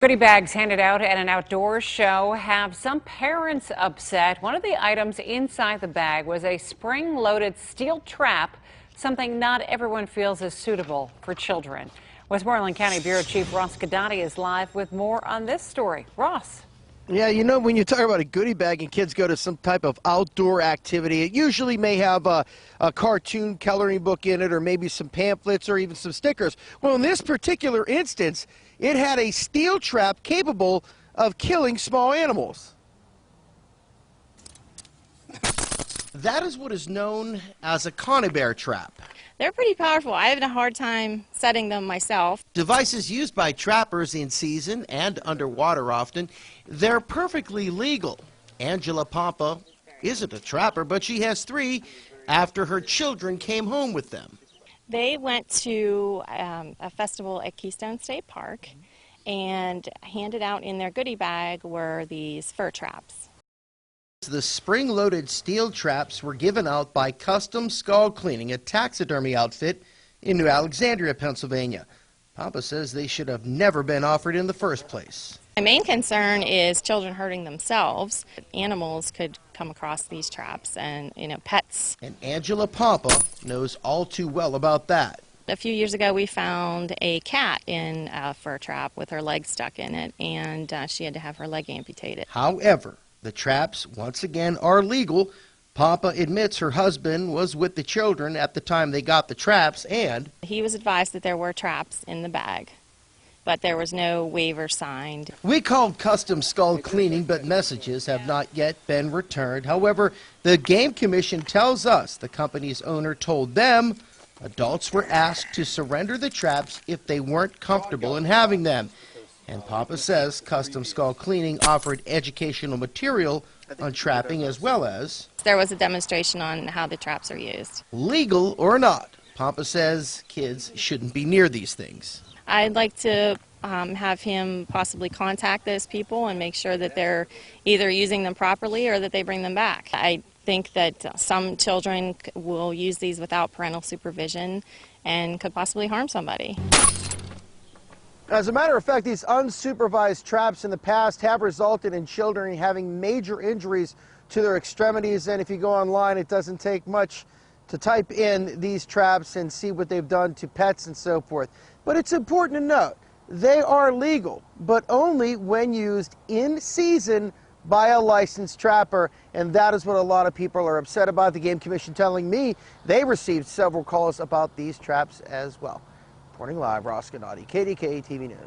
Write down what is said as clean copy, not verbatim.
Goodie bags handed out at an outdoor show have some parents upset. One of the items inside the bag was a spring-loaded steel trap, something not everyone feels is suitable for children. Westmoreland County Bureau Chief Ross Goodie is live with more on this story. Ross. Yeah, you know, when you talk about a goodie bag and kids go to some type of outdoor activity, it usually may have a cartoon coloring book in it, or maybe some pamphlets or even some stickers. Well, in this particular instance, it had a steel trap capable of killing small animals. That is what is known as a conibear trap. They're pretty powerful. I have a hard time setting them myself. Devices used by trappers in season and underwater often, they're perfectly legal. Angela Pampa isn't a trapper, but she has 3 after her children came home with them. They went to a festival at Keystone State Park, and handed out in their goodie bag were these fur traps. The spring-loaded steel traps were given out by Custom Skull Cleaning, a taxidermy outfit in New Alexandria, Pennsylvania. Papa says they should have never been offered in the first place. My main concern is children hurting themselves. Animals could come across these traps, and pets. And Angela Pampa knows all too well about that. A few years ago, we found a cat in a fur trap with her leg stuck in it, and she had to have her leg amputated. However, the traps, once again, are legal. Pampa admits her husband was with the children at the time they got the traps, and he was advised that there were traps in the bag, but there was no waiver signed. We called Custom Skull Cleaning, but messages have not yet been returned. However, the Game Commission tells us the company's owner told them adults were asked to surrender the traps if they weren't comfortable in having them. And Papa says Custom Skull Cleaning offered educational material on trapping, as well as there was a demonstration on how the traps are used. Legal or not, Papa says kids shouldn't be near these things. I'd like to have him possibly contact those people and make sure that they're either using them properly or that they bring them back. I think that some children will use these without parental supervision and could possibly harm somebody. As a matter of fact, these unsupervised traps in the past have resulted in children having major injuries to their extremities, and if you go online, it doesn't take much to type in these traps and see what they've done to pets and so forth. But it's important to note, they are legal, but only when used in season by a licensed trapper, and that is what a lot of people are upset about. The Game Commission telling me they received several calls about these traps as well. Reporting live, Ross Goodie, KDKA-TV News.